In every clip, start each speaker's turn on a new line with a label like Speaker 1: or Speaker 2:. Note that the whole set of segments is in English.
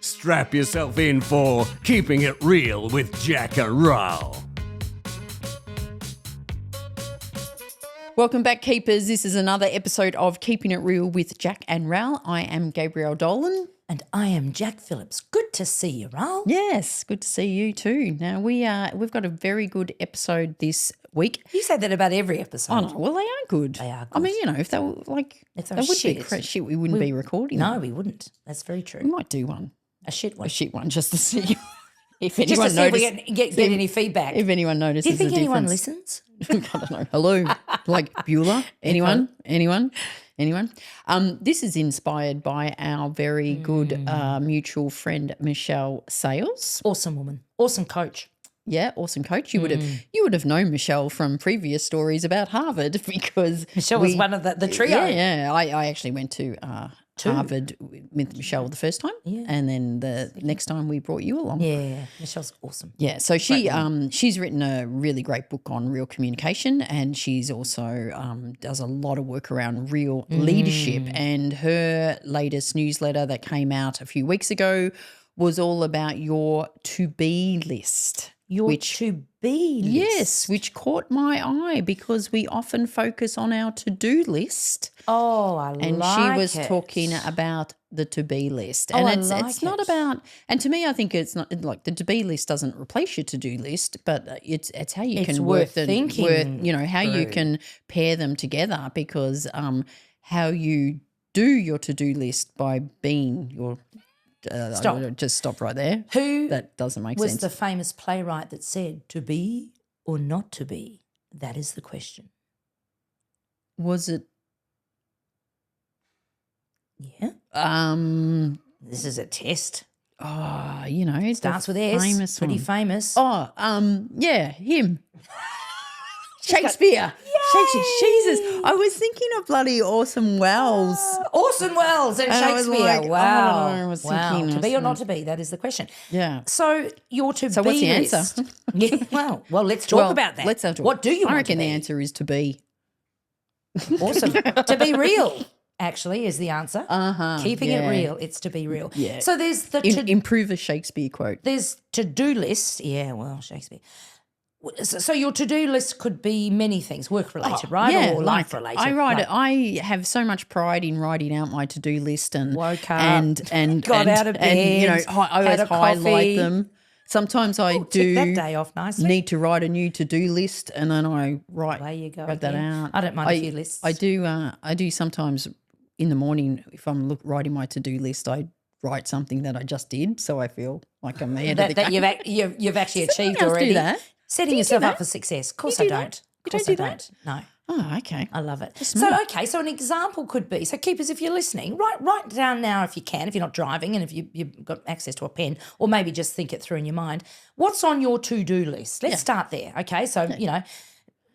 Speaker 1: Strap yourself in for Keeping It Real with Jac Ral.
Speaker 2: Welcome back, Keepers. This is another episode of Keeping It Real with Jac and Ral. I am Gabrielle Dolan.
Speaker 3: And I am Jac Phillips. Good to see you, Ral.
Speaker 2: Yes, good to see you too. Now, we've got a very good episode this week.
Speaker 3: You say that about every episode.
Speaker 2: Oh, no, well, they are good.
Speaker 3: They are good.
Speaker 2: I mean, you know, if they were
Speaker 3: If they
Speaker 2: they
Speaker 3: were
Speaker 2: would
Speaker 3: shit.
Speaker 2: be shit, we wouldn't be recording
Speaker 3: No,
Speaker 2: them.
Speaker 3: we wouldn't. That's very true.
Speaker 2: We might do one,
Speaker 3: A shit one.
Speaker 2: a shit one, just to see if
Speaker 3: Just
Speaker 2: anyone
Speaker 3: to see if we
Speaker 2: notices.
Speaker 3: get any feedback.
Speaker 2: If anyone notices
Speaker 3: Do you think
Speaker 2: the
Speaker 3: anyone
Speaker 2: difference.
Speaker 3: listens?
Speaker 2: I don't know. Hello, like Beulah? Anyone? This is inspired by our very good mutual friend Michelle Sales.
Speaker 3: Awesome woman. Awesome coach.
Speaker 2: Yeah, awesome coach. You would have known Michelle from previous stories about Harvard because
Speaker 3: Michelle was one of the trio.
Speaker 2: Yeah. I actually went to Harvard with Michelle the first time, and then the next time we brought you along.
Speaker 3: Yeah, Michelle's awesome.
Speaker 2: Yeah, so she's written a really great book on real communication, and she's also does a lot of work around real leadership. And her latest newsletter that came out a few weeks ago was all about your to-be list.
Speaker 3: Your to-be list.
Speaker 2: Yes, which caught my eye because we often focus on our to-do list.
Speaker 3: Oh, I like it.
Speaker 2: And she was talking about the to-be list. And it's not about – and to me I think it's not – like the to-be list doesn't replace your to-do list, but it's how you can work how you can pair them together because how you do your to-do list by being your just stop right there.
Speaker 3: Who
Speaker 2: that doesn't make
Speaker 3: was
Speaker 2: sense.
Speaker 3: the famous playwright that said, to be or not to be? That is the question.
Speaker 2: Was it
Speaker 3: Yeah. This is a test.
Speaker 2: Oh, you know, it
Speaker 3: Starts with S.
Speaker 2: famous
Speaker 3: Pretty
Speaker 2: one.
Speaker 3: famous.
Speaker 2: Oh, yeah, him. Shakespeare. Shakespeare. Jesus. I was thinking of bloody Orson Welles.
Speaker 3: Orson Welles and
Speaker 2: And I was
Speaker 3: Shakespeare.
Speaker 2: like,
Speaker 3: Wow.
Speaker 2: I was
Speaker 3: wow.
Speaker 2: thinking
Speaker 3: To be or
Speaker 2: Orson-
Speaker 3: not to be, that is the question.
Speaker 2: Yeah.
Speaker 3: So your to be
Speaker 2: So what's the
Speaker 3: list.
Speaker 2: answer?
Speaker 3: Yeah, well, let's talk about that.
Speaker 2: Let's have to.
Speaker 3: What do you
Speaker 2: I
Speaker 3: want
Speaker 2: reckon
Speaker 3: to
Speaker 2: the
Speaker 3: be?
Speaker 2: answer is to be.
Speaker 3: Awesome. To be real, actually, is the answer. Keeping it
Speaker 2: yeah.
Speaker 3: real, it's to be real.
Speaker 2: Yeah.
Speaker 3: So there's the
Speaker 2: Improve a Shakespeare quote.
Speaker 3: there's to-do list. Yeah, well, Shakespeare. So your to-do list could be many things, work-related, right?
Speaker 2: Yeah,
Speaker 3: or life-related.
Speaker 2: I write
Speaker 3: Like,
Speaker 2: it. I have so much pride in writing out my to-do list and
Speaker 3: Woke up,
Speaker 2: and
Speaker 3: got out of
Speaker 2: and, you know,
Speaker 3: bed,
Speaker 2: I always
Speaker 3: had a
Speaker 2: highlight
Speaker 3: coffee.
Speaker 2: them. Sometimes I
Speaker 3: tick
Speaker 2: do
Speaker 3: that day off nicely.
Speaker 2: need to write a new to-do list, and then I write
Speaker 3: There you go
Speaker 2: that
Speaker 3: again.
Speaker 2: out.
Speaker 3: I don't mind a few lists.
Speaker 2: I do. I do sometimes in the morning if I'm writing my to-do list. I write something that I just did, so I feel like I'm ahead of the
Speaker 3: that
Speaker 2: game.
Speaker 3: you've actually
Speaker 2: Does anyone
Speaker 3: achieved
Speaker 2: else do
Speaker 3: already.
Speaker 2: that?
Speaker 3: Setting
Speaker 2: Do you do
Speaker 3: yourself
Speaker 2: that?
Speaker 3: up for success. Of course
Speaker 2: You
Speaker 3: I
Speaker 2: do
Speaker 3: don't.
Speaker 2: that?
Speaker 3: Of
Speaker 2: You
Speaker 3: course
Speaker 2: don't
Speaker 3: I
Speaker 2: do that?
Speaker 3: don't. No.
Speaker 2: Oh, okay.
Speaker 3: I love it.
Speaker 2: Just
Speaker 3: So,
Speaker 2: me.
Speaker 3: okay, so an example could be, so keepers, if you're listening, write down now if you can, if you're not driving and if you've got access to a pen, or maybe just think it through in your mind. What's on your to-do list? Let's start there, okay? So, you know,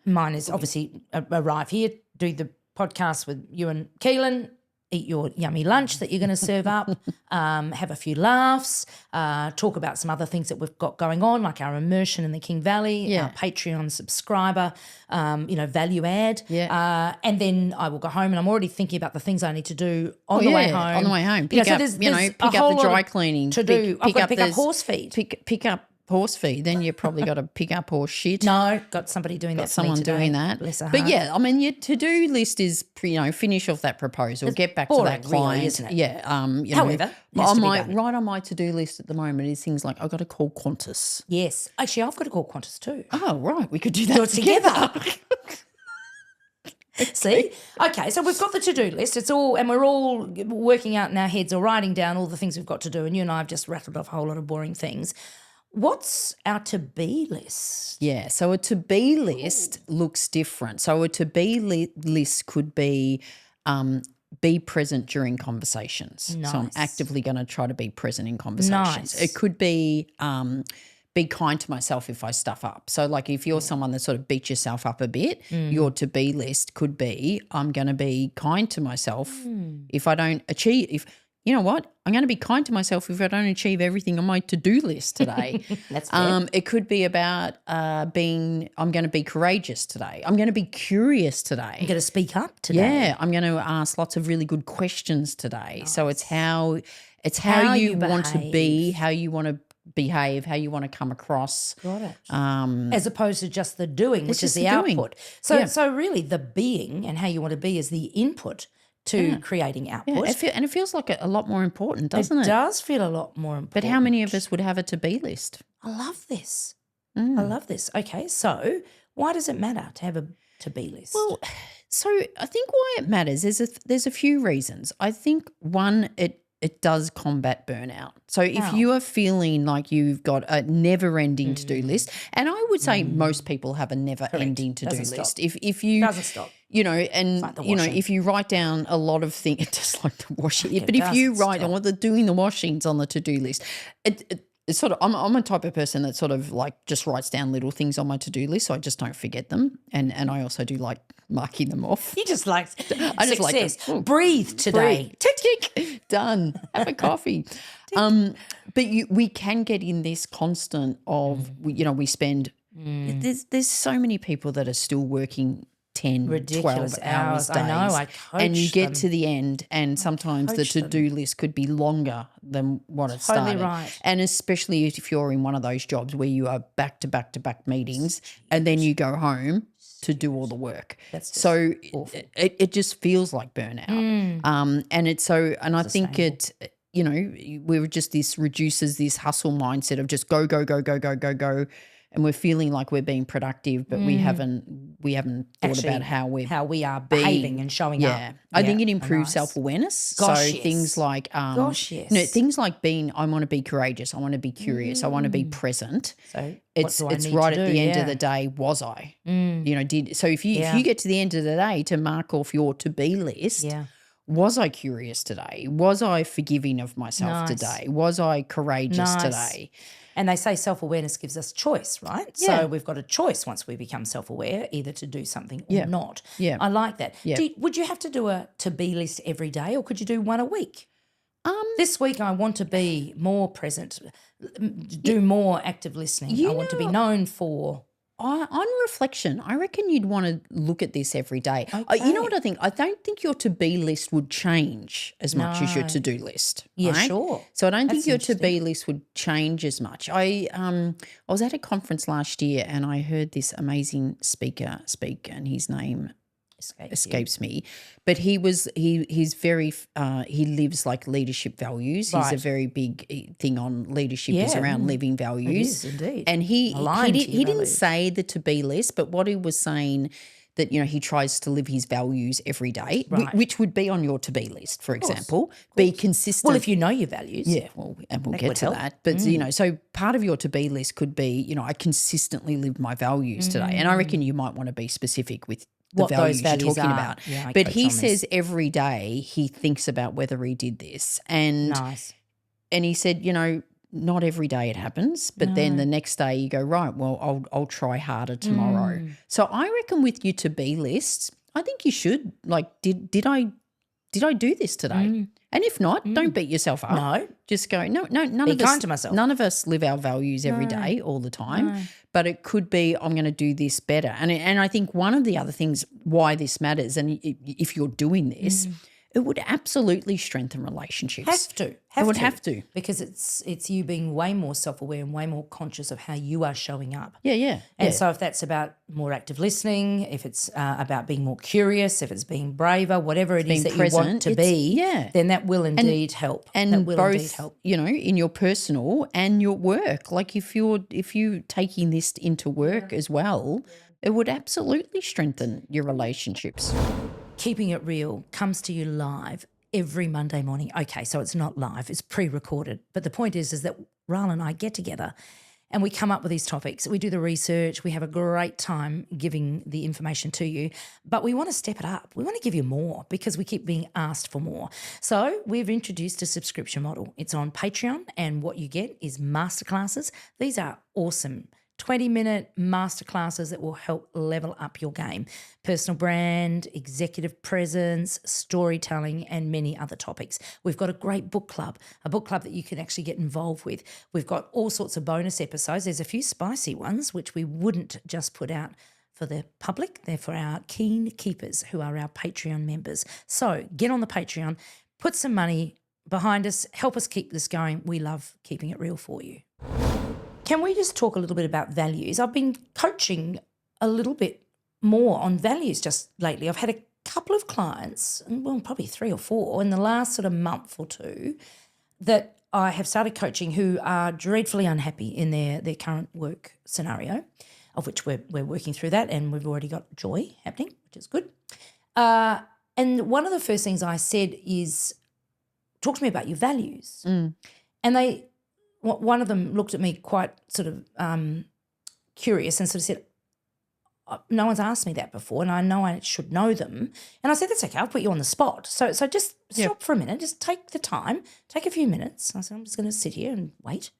Speaker 3: mine is obviously arrive here, do the podcast with you and Keehlan, eat your yummy lunch that you're going to serve up, have a few laughs, talk about some other things that we've got going on, like our immersion in the King Valley, our Patreon subscriber, value add.
Speaker 2: Yeah.
Speaker 3: And then I will go home and I'm already thinking about the things I need to do on the way home.
Speaker 2: On the way home.
Speaker 3: You know,
Speaker 2: Pick
Speaker 3: so
Speaker 2: up,
Speaker 3: there's
Speaker 2: pick
Speaker 3: a
Speaker 2: up
Speaker 3: whole
Speaker 2: the
Speaker 3: lot
Speaker 2: dry
Speaker 3: of
Speaker 2: cleaning.
Speaker 3: to do. I've got to pick up
Speaker 2: this-
Speaker 3: horse feed.
Speaker 2: Pick up horse feed. Then you probably got to pick up horse shit.
Speaker 3: No, got somebody doing that for me
Speaker 2: Someone
Speaker 3: today.
Speaker 2: doing that.
Speaker 3: Bless her
Speaker 2: But
Speaker 3: heart.
Speaker 2: yeah, I mean, your to-do list is, finish off that proposal, get back to
Speaker 3: boring,
Speaker 2: that client.
Speaker 3: really, isn't it?
Speaker 2: Yeah.
Speaker 3: However, it has
Speaker 2: on
Speaker 3: to be
Speaker 2: my
Speaker 3: done.
Speaker 2: right on my to-do list at the moment is things like I've got to call Qantas.
Speaker 3: Yes. Actually, I've got to call Qantas too.
Speaker 2: Oh, right. We could do that
Speaker 3: Do it together. See? Okay, so we've got the to-do list. It's all, and we're all working out in our heads or writing down all the things we've got to do. And you and I have just rattled off a whole lot of boring things. What's our to-be list?
Speaker 2: Yeah, so a to-be list looks different. So a to-be list could be present during conversations. So I'm
Speaker 3: Nice.
Speaker 2: actively going to try to be present in conversations.
Speaker 3: Nice.
Speaker 2: It could be kind to myself if I stuff up. So like if you're someone that sort of beats yourself up a bit, your to-be list could be I'm going to be kind to myself if I don't achieve you know what? I'm going to be kind to myself if I don't achieve everything on my to-do list today.
Speaker 3: That's fair.
Speaker 2: It could be about I'm going to be courageous today. I'm going to be curious today.
Speaker 3: I'm going to speak up today.
Speaker 2: Yeah, I'm going to ask lots of really good questions today.
Speaker 3: Nice.
Speaker 2: So it's how
Speaker 3: How
Speaker 2: you
Speaker 3: you
Speaker 2: want to be,
Speaker 3: behave.
Speaker 2: how you want to behave, how you want to come across.
Speaker 3: Got it. As opposed to just the doing, which is
Speaker 2: just
Speaker 3: the
Speaker 2: the doing.
Speaker 3: output. So,
Speaker 2: Yeah.
Speaker 3: so really the being and how you want to be is the input to creating
Speaker 2: Yeah,
Speaker 3: output.
Speaker 2: it feels like a lot more important, doesn't
Speaker 3: It
Speaker 2: it?
Speaker 3: does feel a lot more important.
Speaker 2: But how many of us would have a to-be list?
Speaker 3: I love this.
Speaker 2: Mm.
Speaker 3: I love this. Okay, so why does it matter to have a to-be list?
Speaker 2: Well, so I think why it matters is there's a few reasons. I think one, it does combat burnout. So if you are feeling like you've got a never-ending to-do list, and I would say most people have a never-ending to-do
Speaker 3: Doesn't
Speaker 2: list.
Speaker 3: stop.
Speaker 2: If you
Speaker 3: Doesn't stop.
Speaker 2: you know, and
Speaker 3: like the
Speaker 2: you know,
Speaker 3: washing.
Speaker 2: if you write down a lot of things, just like the washing,
Speaker 3: Like it
Speaker 2: but if you
Speaker 3: doesn't
Speaker 2: write down what they're doing, the washings on the to-do list, it's sort of, I'm a type of person that sort of like just writes down little things on my to-do list so I just don't forget them. And I also do like marking them off.
Speaker 3: You just like
Speaker 2: I just like them.
Speaker 3: success.
Speaker 2: Oh,
Speaker 3: Breathe today.
Speaker 2: Tick, tick, done. Have a coffee. But we can get in this constant of, we spend, there's so many people that are still working 10,
Speaker 3: Ridiculous
Speaker 2: 12 hours days.
Speaker 3: I know, I
Speaker 2: and you
Speaker 3: coach
Speaker 2: get
Speaker 3: them.
Speaker 2: to the end and sometimes the
Speaker 3: coach them.
Speaker 2: to-do list could be longer than what it
Speaker 3: Totally
Speaker 2: started.
Speaker 3: right.
Speaker 2: And especially if you're in one of those jobs where you are back-to-back meetings and then you go home to do all the work.
Speaker 3: That's just
Speaker 2: so
Speaker 3: awful.
Speaker 2: it just feels like burnout. And it's so, and I think it, we're just reduces this hustle mindset of just go. And we're feeling like we're being productive, but we haven't thought
Speaker 3: Actually,
Speaker 2: about how
Speaker 3: we are behaving and showing up.
Speaker 2: Yeah, I think it improves
Speaker 3: nice.
Speaker 2: self-awareness.
Speaker 3: Gosh,
Speaker 2: so
Speaker 3: yes.
Speaker 2: things like,
Speaker 3: Gosh, yes.
Speaker 2: things like I want to be courageous. I want to be curious. I want to be present.
Speaker 3: So
Speaker 2: It's
Speaker 3: what do I need
Speaker 2: right
Speaker 3: to
Speaker 2: at
Speaker 3: do?
Speaker 2: the end of
Speaker 3: Yeah.
Speaker 2: the day. Was I? So if
Speaker 3: Yeah.
Speaker 2: you get to the end of the day to mark off your to-be list.
Speaker 3: Yeah.
Speaker 2: Was I curious today? Was I forgiving of myself
Speaker 3: Nice.
Speaker 2: today? Was I courageous
Speaker 3: Nice.
Speaker 2: today?
Speaker 3: And they say self-awareness gives us choice, right?
Speaker 2: Yeah.
Speaker 3: So we've got a choice once we become self-aware, either to do something or not.
Speaker 2: Yeah.
Speaker 3: I like that.
Speaker 2: Yeah.
Speaker 3: Would you have to do a to-be list every day or could you do one a week? This week I want to be more present, do more active listening. I want to be known for...
Speaker 2: On reflection, I reckon you'd want to look at this every day. You know what I think? I don't think your to-be list would change as much as your
Speaker 3: No.
Speaker 2: to-do list.
Speaker 3: Yeah,
Speaker 2: right?
Speaker 3: sure.
Speaker 2: So I don't
Speaker 3: That's
Speaker 2: think your to-be list would change as much. I was at a conference last year and I heard this amazing speaker speak, and his name escapes me, but he's very he lives like leadership values. He's a
Speaker 3: Right.
Speaker 2: very big thing on leadership is
Speaker 3: Yeah,
Speaker 2: around living values.
Speaker 3: is indeed.
Speaker 2: And he
Speaker 3: Aligned to your
Speaker 2: didn't
Speaker 3: values.
Speaker 2: say the to-be list, but what he was saying that, he tries to live his values every day,
Speaker 3: Right.
Speaker 2: which would be on your to-be list, for example. Be consistent.
Speaker 3: Well, if you know your values.
Speaker 2: Yeah, well, and we'll
Speaker 3: That
Speaker 2: get
Speaker 3: would
Speaker 2: to
Speaker 3: help.
Speaker 2: that. But, so part of your to-be list could be, I consistently live my values today. And I reckon you might want to be specific with the
Speaker 3: What those
Speaker 2: values you're
Speaker 3: values
Speaker 2: talking
Speaker 3: are.
Speaker 2: about.
Speaker 3: Yeah, I
Speaker 2: but
Speaker 3: coach
Speaker 2: he
Speaker 3: on this.
Speaker 2: says every day he thinks about whether he did this. And
Speaker 3: Nice.
Speaker 2: and he said, not every day it happens, but then the next day you go, right, well, I'll try harder tomorrow. So I reckon with your to-be lists, I think you should, like, did I do this today? And if not, don't beat yourself up.
Speaker 3: No.
Speaker 2: Just go, none
Speaker 3: Be
Speaker 2: of us,
Speaker 3: kind to myself.
Speaker 2: None of us live our values every day all the time, but it could be I'm going to do this better. And I think one of the other things why this matters, and if you're doing this, it would absolutely strengthen relationships. It would have to.
Speaker 3: Because it's you being way more self-aware and way more conscious of how you are showing up.
Speaker 2: Yeah.
Speaker 3: And so if that's about more active listening, if it's about being more curious, if it's being braver, whatever it is that
Speaker 2: present,
Speaker 3: you want to be, then that will indeed help.
Speaker 2: And
Speaker 3: that will indeed
Speaker 2: both,
Speaker 3: help.
Speaker 2: in your personal and your work. Like if you're taking this into work as well, it would absolutely strengthen your relationships.
Speaker 3: Keeping It Real comes to you live every Monday morning. Okay, so it's not live, it's pre-recorded. But the point is that Ral and I get together and we come up with these topics. We do the research. We have a great time giving the information to you. But we want to step it up. We want to give you more because we keep being asked for more. So we've introduced a subscription model. It's on Patreon, and what you get is masterclasses. These are awesome 20-minute masterclasses that will help level up your game. Personal brand, executive presence, storytelling, and many other topics. We've got a great book club that you can actually get involved with. We've got all sorts of bonus episodes. There's a few spicy ones, which we wouldn't just put out for the public. They're for our keen keepers who are our Patreon members. So get on the Patreon, put some money behind us, help us keep this going. We love keeping it real for you. Can we just talk a little bit about values? I've been coaching a little bit more on values just lately. I've had a couple of clients, well, probably 3 or 4 in the last sort of month or two that I have started coaching who are dreadfully unhappy in their current work scenario, of which we're working through that, and we've already got joy happening, which is good. And one of the first things I said is, talk to me about your values. And one of them looked at me quite sort of curious and sort of said, no one's asked me that before and I know I should know them. And I said, that's okay, I'll put you on the spot. So just stop for a minute, just take the time, take a few minutes. I said, I'm just going to sit here and wait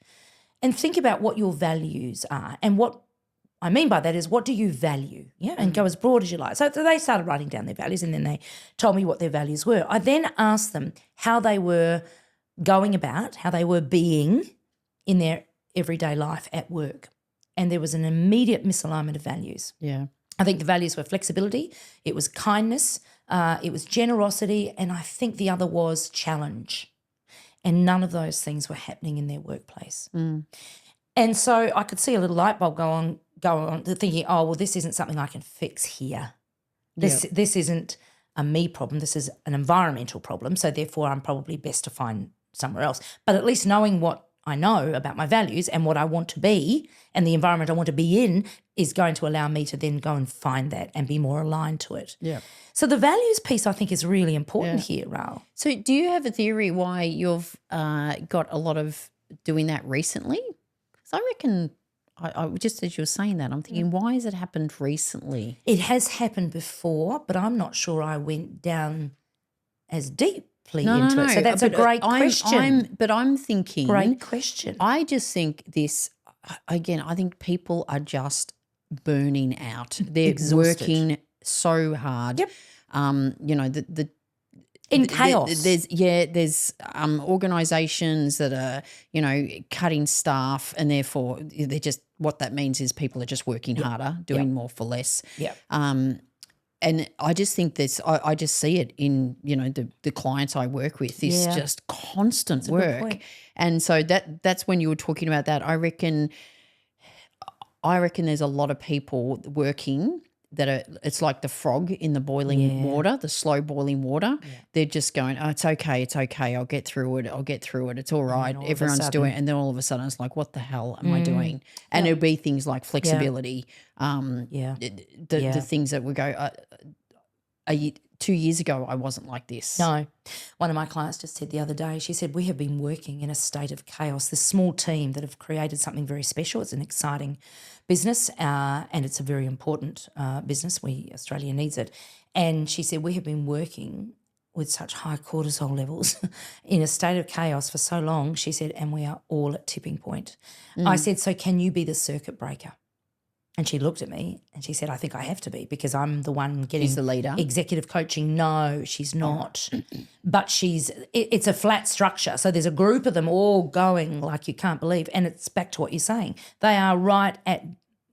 Speaker 3: and think about what your values are. And what I mean by that is, what do you value? Yeah, and go as broad as you like. So they started writing down their values and then they told me what their values were. I then asked them how they were going about, how they were being in their everyday life at work. And there was an immediate misalignment of values.
Speaker 2: Yeah.
Speaker 3: I think the values were flexibility, it was kindness, it was generosity, and I think the other was challenge. And none of those things were happening in their workplace. And so I could see a little light bulb go on thinking, oh, well, this isn't something I can fix here. This isn't a me problem. This is an environmental problem. So therefore I'm probably best to find somewhere else. But at least knowing what I know about my values and what I want to be and the environment I want to be in is going to allow me to then go and find that and be more aligned to it.
Speaker 2: Yeah.
Speaker 3: So the values piece I think is really important here, Ral.
Speaker 2: So do you have a theory why you've got a lot of doing that recently? Because I reckon, I just as you were saying that, I'm thinking, why has it happened recently?
Speaker 3: It has happened before, but I'm not sure I went down as deeply into it. So that's a great question.
Speaker 2: I'm thinking.
Speaker 3: Great question.
Speaker 2: I just think this, again, I think people are just burning out. They're
Speaker 3: Exhausted.
Speaker 2: working so hard.
Speaker 3: Yep.
Speaker 2: In
Speaker 3: chaos.
Speaker 2: There's organisations that are, cutting staff, and therefore they're just, what that means is people are just working harder, doing more for less.
Speaker 3: Yeah.
Speaker 2: And I just think this, I just see it in, the clients I work with, this just constant work. And so that's when you were talking about that. I reckon there's a lot of people working that are, it's like the frog in the boiling water, the slow boiling water. Yeah. They're just going, oh, it's okay, I'll get through it, it's all right. Everyone's doing it. And then all of a sudden it's like, what the hell am I doing? And it'll be things like flexibility, the things that we go, 2 years ago I wasn't like this.
Speaker 3: No. One of my clients just said the other day, she said, we have been working in a state of chaos, this small team that have created something very special. It's an exciting business and it's a very important business. Australia needs it. And she said, we have been working with such high cortisol levels in a state of chaos for so long, she said, and we are all at tipping point. I said, so can you be the circuit breaker? And she looked at me and she said, I think I have to be because I'm the one getting
Speaker 2: the leader.
Speaker 3: Executive coaching. No, she's not. But it's a flat structure. So there's a group of them all going like you can't believe. And it's back to what you're saying. They are right at,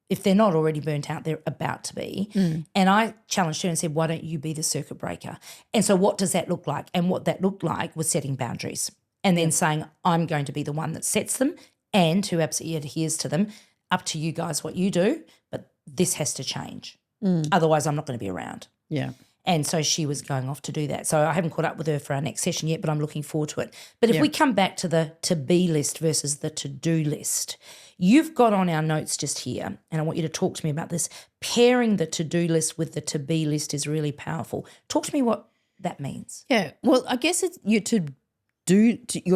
Speaker 3: if they're not already burnt out, they're about to be. And I challenged her and said, why don't you be the circuit breaker? And so what does that look like? And what that looked like was setting boundaries and then saying, I'm going to be the one that sets them and who absolutely adheres to them. Up to you guys what you do, but this has to change. Otherwise, I'm not going to be around.
Speaker 2: Yeah.
Speaker 3: And so she was going off to do that. So I haven't caught up with her for our next session yet, but I'm looking forward to it. But if we come back to the to-be list versus the to-do list, you've got on our notes just here, and I want you to talk to me about this. Pairing the to-do list with the to-be list is really powerful. Talk to me what that means.
Speaker 2: Yeah. Well, I guess it's your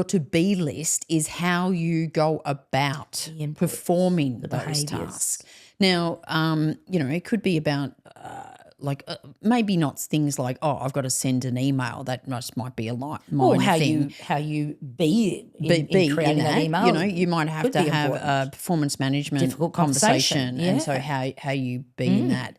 Speaker 2: to-be list is how you go about performing those tasks. Now, it could be about maybe not things like, oh, I've got to send an email. That might be a minor
Speaker 3: or how
Speaker 2: thing.
Speaker 3: you be in creating that email.
Speaker 2: You know, you might have to have a performance management
Speaker 3: difficult conversation.
Speaker 2: and so how you be in that.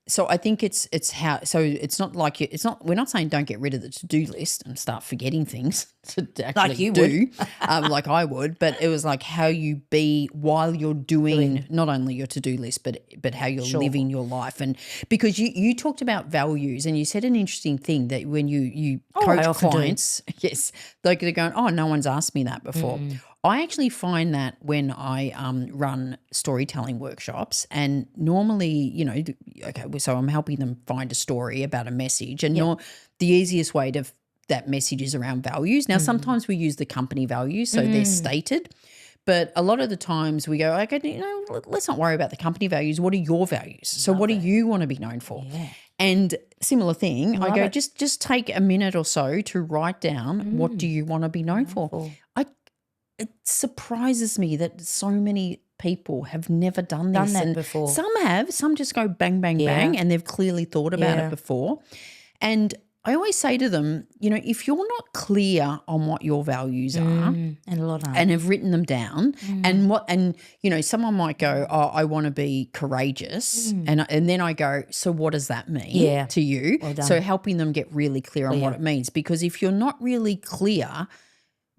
Speaker 2: So I think it's how. So it's not like we're not saying don't get rid of the to-do list and start forgetting things to actually
Speaker 3: like you
Speaker 2: do, like I would. But it was like how you be while you're doing not only your to-do list, but how you're living your life. And because you talked about values, and you said an interesting thing that when you coach clients, yes, they're going, oh, no one's asked me that before. I actually find that when I run storytelling workshops, and normally, you know, so I'm helping them find a story about a message, and the easiest way to that message is around values. Now, sometimes we use the company values, so they're stated, but a lot of the times we go, okay, you know, let's not worry about the company values. What are your values? So what do you want to be known for? Yeah. And similar thing, I go, just take a minute or so to write down what do you want to be known for. It surprises me that so many people have never done this.
Speaker 3: Before.
Speaker 2: Some have. Some just go bang, bang, bang, and they've clearly thought about it before. And I always say to them, you know, if you're not clear on what your values are,
Speaker 3: and a lot aren't,
Speaker 2: and have written them down, and you know, someone might go, oh, I want to be courageous, and then I go, so what does that mean to you? Well done. So helping them get really clear on what it means, because if you're not really clear.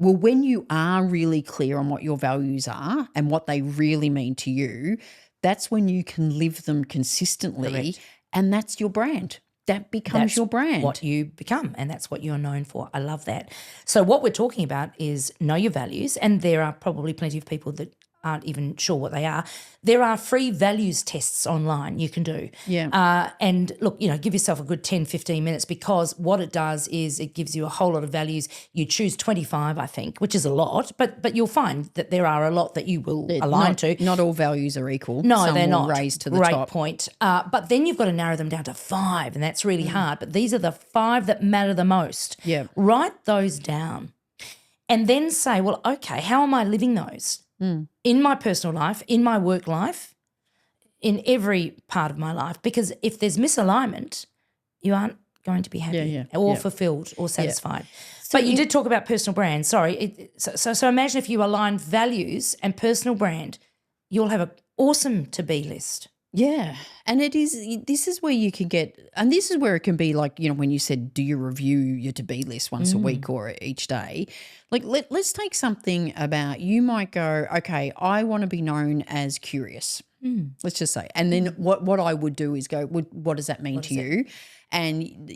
Speaker 2: Well, when you are really clear on what your values are and what they really mean to you, that's when you can live them consistently, and that's your brand. That becomes your brand.
Speaker 3: What you become, and that's what you're known for. I love that. So what we're talking about is know your values, and there are probably plenty of people that aren't even sure what they are. There are free values tests online you can do.
Speaker 2: Yeah.
Speaker 3: And look, you know, give yourself a good 10, 15 minutes, because what it does is it gives you a whole lot of values. You choose 25, I think, which is a lot, but you'll find that there are a lot that you will align to.
Speaker 2: Not all values are equal.
Speaker 3: No,
Speaker 2: Some
Speaker 3: they're
Speaker 2: will
Speaker 3: not.
Speaker 2: Raise to the
Speaker 3: Great
Speaker 2: top.
Speaker 3: point. But then you've got to narrow them down to 5, and that's really hard. But these are the 5 that matter the most.
Speaker 2: Yeah.
Speaker 3: Write those down and then say, well, okay, how am I living those? In my personal life, in my work life, in every part of my life, because if there's misalignment, you aren't going to be happy or fulfilled or satisfied. But you did talk about personal brand. Sorry. So imagine if you align values and personal brand, you'll have an awesome to-be list.
Speaker 2: Yeah. And this is where you can get, and this is where it can be like, you know, when you said, do you review your to-be list once a week or each day? Like, let's take something about, you might go, okay, I want to be known as curious. Let's just say. And then what I would do is go, what does that mean to you? And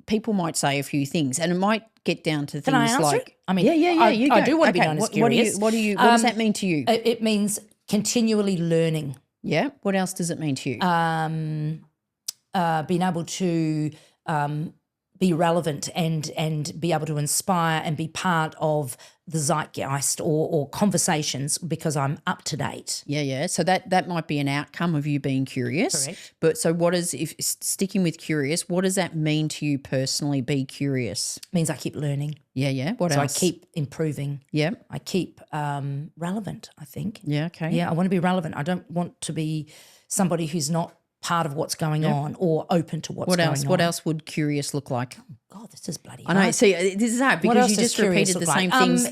Speaker 2: people might say a few things, and it might get down to things like,
Speaker 3: I mean,
Speaker 2: you go.
Speaker 3: I do want to be known as curious.
Speaker 2: What does that mean to you?
Speaker 3: It means continually learning.
Speaker 2: Yeah. What else does it mean to you?
Speaker 3: Being able to be relevant and be able to inspire and be part of the zeitgeist or conversations because I'm up to date.
Speaker 2: Yeah. So that might be an outcome of you being curious.
Speaker 3: Correct.
Speaker 2: But so if sticking with curious, what does that mean to you personally, be curious?
Speaker 3: It means I keep learning.
Speaker 2: Yeah. What
Speaker 3: so
Speaker 2: else?
Speaker 3: I keep improving.
Speaker 2: Yeah.
Speaker 3: I keep relevant, I think.
Speaker 2: Yeah, okay.
Speaker 3: Yeah, I want to be relevant. I don't want to be somebody who's not part of what's going on or open to what's going on.
Speaker 2: What else would curious look like?
Speaker 3: God, this is bloody
Speaker 2: I
Speaker 3: hard.
Speaker 2: know. See, this is hard because you just repeated the same things.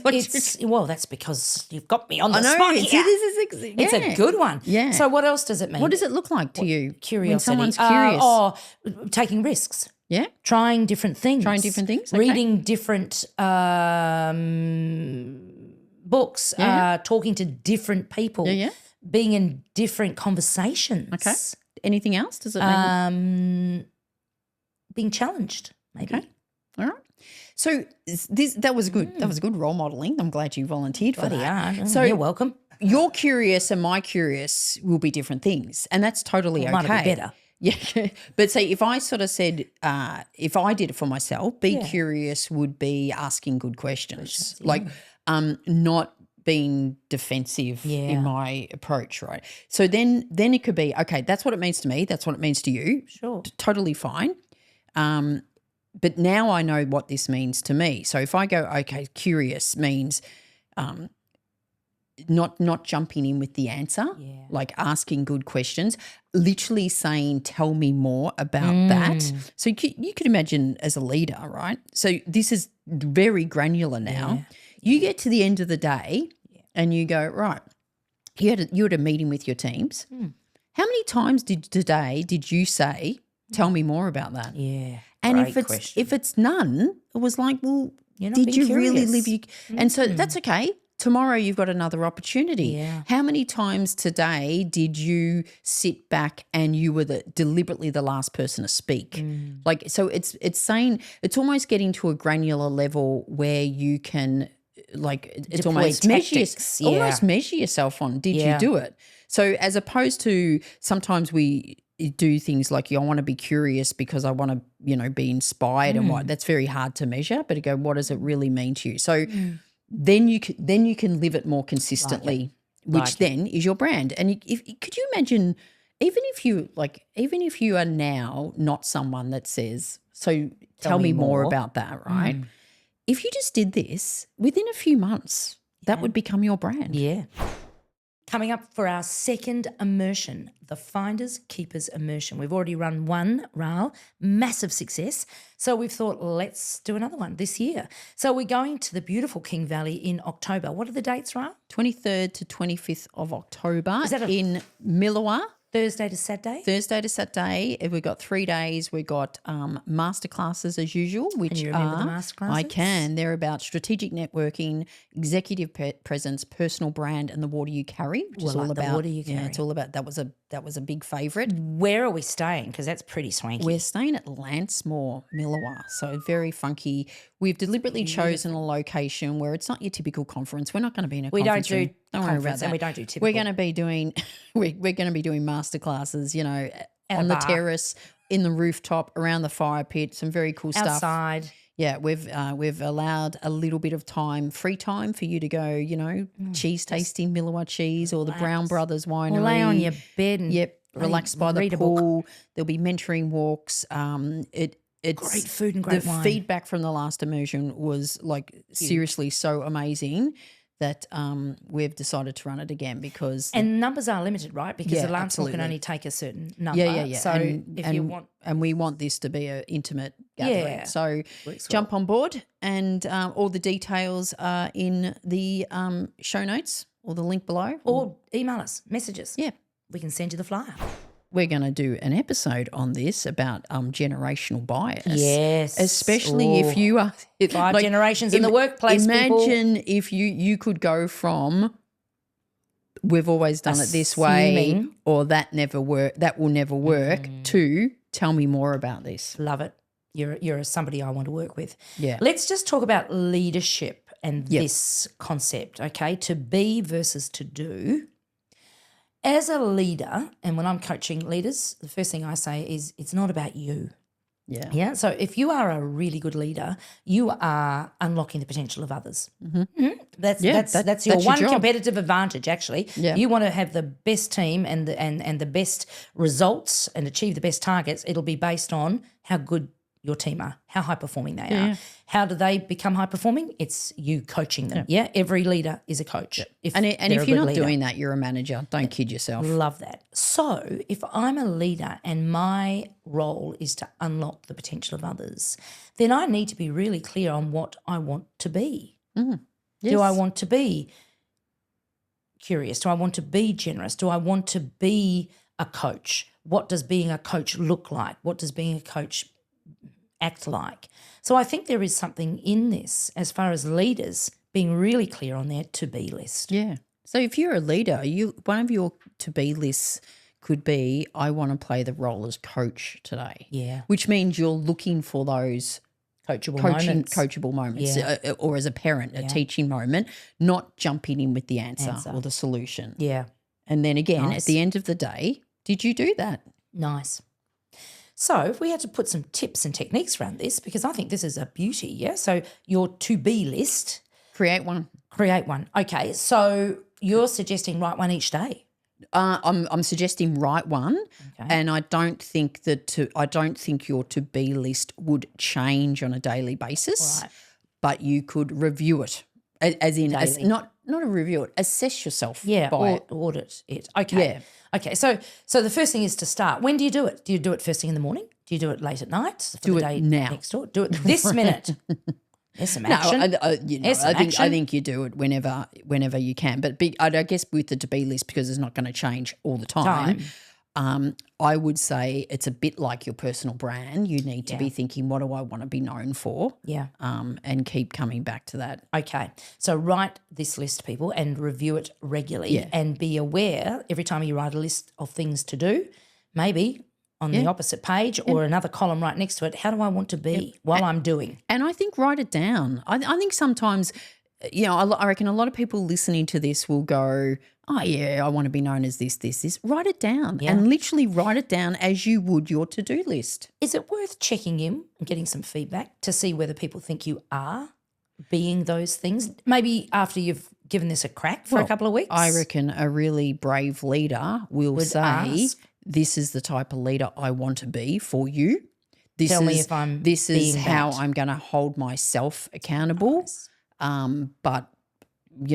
Speaker 3: Well, that's because you've got me on the
Speaker 2: I know.
Speaker 3: spot.
Speaker 2: It's
Speaker 3: a good one.
Speaker 2: Yeah.
Speaker 3: So what else does it mean?
Speaker 2: What does it look like to you?
Speaker 3: Curiosity.
Speaker 2: When someone's curious.
Speaker 3: Taking risks.
Speaker 2: Yeah.
Speaker 3: Trying different things.
Speaker 2: Okay.
Speaker 3: Reading different books. Talking to different people.
Speaker 2: Yeah.
Speaker 3: Being in different conversations.
Speaker 2: Okay. Anything else? Does it mean?
Speaker 3: Being challenged, maybe.
Speaker 2: Okay. All right. So that was good. That was good role modelling. I'm glad you volunteered for that.
Speaker 3: Yeah.
Speaker 2: So
Speaker 3: you're welcome.
Speaker 2: Your curious and my curious will be different things, and that's totally okay.
Speaker 3: Might be better.
Speaker 2: Yeah. But say if I sort of said, if I did it for myself, be curious would be asking good questions. Like not being defensive in my approach, right? So then it could be, okay, that's what it means to me. That's what it means to you.
Speaker 3: Sure.
Speaker 2: Totally fine. But now I know what this means to me. So if I go, okay, curious means not jumping in with the answer, like asking good questions, literally saying, tell me more about that. So you could imagine as a leader, right? So this is very granular now. You get to the end of the day and you go, right, you had a meeting with your teams. How many times today did you say, tell me more about that?
Speaker 3: Yeah.
Speaker 2: And if it's none, it was like, well, did you really live you? And so that's okay. Tomorrow you've got another opportunity.
Speaker 3: Yeah.
Speaker 2: How many times today did you sit back and you were deliberately the last person to speak? Like, so it's saying, it's almost getting to a granular level where you can, like, it's almost measure yourself on, did you do it? So as opposed to sometimes we do things like, I want to be curious because I want to, be inspired and what, that's very hard to measure, but to go, what does it really mean to you? So then you can live it more consistently, which then is your brand. And could you imagine, even if you are now not someone that says, so tell me more about that, right? If you just did this within a few months, that would become your brand.
Speaker 3: Yeah. Coming up for our second immersion, the Finders Keepers immersion. We've already run one, Ral, massive success. So we've thought, let's do another one this year. So we're going to the beautiful King Valley in October. What are the dates, Ral?
Speaker 2: 23rd to 25th of October
Speaker 3: Is that
Speaker 2: in Millawa.
Speaker 3: Thursday to Saturday?
Speaker 2: Thursday to Saturday. We've got 3 days. We've got masterclasses as usual, which
Speaker 3: Can you remember the masterclasses?
Speaker 2: I can. They're about strategic networking, executive presence, personal brand, and the water you carry, which is all about
Speaker 3: the water you carry.
Speaker 2: Yeah, it's all about that was a big favourite.
Speaker 3: Where are we staying? Because that's pretty swanky.
Speaker 2: We're staying at Lancemoor, Millawa, so very funky. We've deliberately chosen a location where it's not your typical conference. We're not going to be in a conference room. Don't worry about that.
Speaker 3: And we don't do typical.
Speaker 2: We're going to be doing we're going to be doing masterclasses, on the terrace, in the rooftop, around the fire pit, some very cool stuff.
Speaker 3: Outside.
Speaker 2: Yeah, we've allowed a little bit of time, free time for you to go, cheese tasting, Millawa cheese, or the Brown Brothers winery.
Speaker 3: Or lay on your bed and
Speaker 2: relax by the pool. There'll be mentoring walks. It's
Speaker 3: great food and great wine.
Speaker 2: The feedback from the last immersion was seriously so amazing that we've decided to run it again because
Speaker 3: and numbers are limited, right? Because the Lancemoor can only take a certain number.
Speaker 2: Yeah.
Speaker 3: So
Speaker 2: and we want this to be an intimate gathering.
Speaker 3: Yeah.
Speaker 2: So jump on board, and all the details are in the show notes or the link below,
Speaker 3: or email us, messages.
Speaker 2: Yeah,
Speaker 3: we can send you the flyer.
Speaker 2: We're going to do an episode on this about generational bias.
Speaker 3: Yes.
Speaker 2: Especially if you are...
Speaker 3: Five generations in the workplace,
Speaker 2: Imagine if you could go from we've always done it this way or that will never work to tell me more about this.
Speaker 3: Love it. You're somebody I want to work with.
Speaker 2: Yeah.
Speaker 3: Let's just talk about leadership and this concept, okay? To be versus to do. As a leader, and when I'm coaching leaders, the first thing I say is it's not about you.
Speaker 2: Yeah.
Speaker 3: Yeah. So if you are a really good leader, you are unlocking the potential of others. That's your one competitive advantage, actually.
Speaker 2: Yeah.
Speaker 3: You want to have the best team and the best results and achieve the best targets. It'll be based on how good your team are, how high performing they are. How do they become high performing? It's you coaching them. Yeah. Every leader is a coach.
Speaker 2: And if you're not doing that, you're a manager. Don't kid yourself.
Speaker 3: Love that. So if I'm a leader and my role is to unlock the potential of others, then I need to be really clear on what I want to be.
Speaker 2: Yes.
Speaker 3: Do I want to be curious? Do I want to be generous? Do I want to be a coach? What does being a coach look like? What does being a coach act like? So I think there is something in this as far as leaders being really clear on their to-be list.
Speaker 2: Yeah. So if you're a leader, one of your to-be lists could be, I want to play the role as coach today.
Speaker 3: Yeah.
Speaker 2: Which means you're looking for those coachable moments, or as a parent, a teaching moment, not jumping in with the answer. Or the solution.
Speaker 3: Yeah.
Speaker 2: And then again, at the end of the day, did you do that?
Speaker 3: Nice. So if we had to put some tips and techniques around this, because I think this is a beauty, yeah? So your to-be list.
Speaker 2: Create one.
Speaker 3: Okay, so you're suggesting write one each day.
Speaker 2: I'm suggesting write one, and I don't think your to-be list would change on a daily basis,
Speaker 3: Right.
Speaker 2: but you could review it as not a review it, assess yourself.
Speaker 3: Yeah,
Speaker 2: by
Speaker 3: or audit it. Okay.
Speaker 2: Yeah.
Speaker 3: Okay. So the first thing is to start. When do you do it? Do you do it first thing in the morning? Do you do it late at night? For
Speaker 2: Do
Speaker 3: the
Speaker 2: it
Speaker 3: day
Speaker 2: now.
Speaker 3: Next door. Do it this minute. There's some action.
Speaker 2: I think you do it whenever you can. But I guess with the to-be list, because it's not going to change all the time. I would say it's a bit like your personal brand. You need to be thinking, what do I want to be known for?
Speaker 3: Yeah.
Speaker 2: And keep coming back to that.
Speaker 3: Okay. So write this list, people, and review it regularly and be aware every time you write a list of things to do, maybe on the opposite page or another column right next to it, how do I want to be while I'm doing?
Speaker 2: And I think write it down. I think sometimes, I reckon a lot of people listening to this will go, oh, yeah, I want to be known as this. Write it down and literally write it down as you would your to-do list.
Speaker 3: Is it worth checking in and getting some feedback to see whether people think you are being those things? Maybe after you've given this a crack for a couple of weeks?
Speaker 2: I reckon a really brave leader would say,
Speaker 3: ask,
Speaker 2: this is the type of leader I want to be for you.
Speaker 3: Tell me if I'm
Speaker 2: This is
Speaker 3: being
Speaker 2: how
Speaker 3: that.
Speaker 2: I'm going to hold myself accountable. But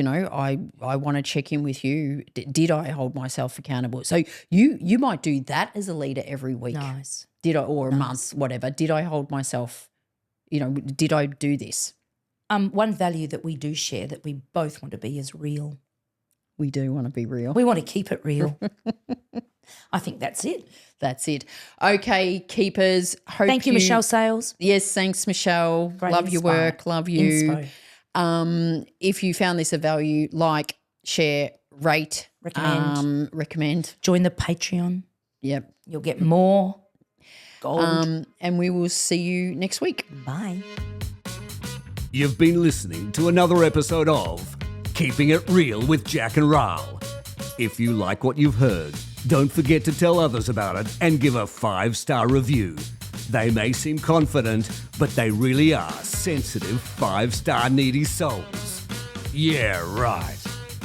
Speaker 2: I want to check in with you. Did I hold myself accountable? So you might do that as a leader every week.
Speaker 3: Nice.
Speaker 2: Or a month, whatever. Did I hold myself, did I do this?
Speaker 3: One value that we do share that we both want to be is real.
Speaker 2: We do want to be real.
Speaker 3: We want to keep it real. I think that's it.
Speaker 2: That's it. Okay, keepers.
Speaker 3: Thank you, Michelle Sales.
Speaker 2: Yes, thanks, Michelle.
Speaker 3: Great
Speaker 2: Love your work. Love you.
Speaker 3: Inspo.
Speaker 2: If you found this of value, like, share, rate,
Speaker 3: Recommend. Join the Patreon.
Speaker 2: Yep.
Speaker 3: You'll get more gold.
Speaker 2: And we will see you next week.
Speaker 3: Bye.
Speaker 1: You've been listening to another episode of Keeping It Real with Jac Ral. If you like what you've heard, don't forget to tell others about it and give a 5-star review. They may seem confident, but they really are sensitive 5-star needy souls. Yeah, right.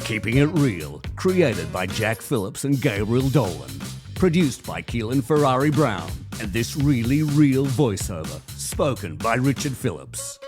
Speaker 1: Keeping It Real, created by Jack Phillips and Gabriel Dolan. Produced by Keehlan Ferrari-Brown. And this really real voiceover, spoken by Richard Phillips.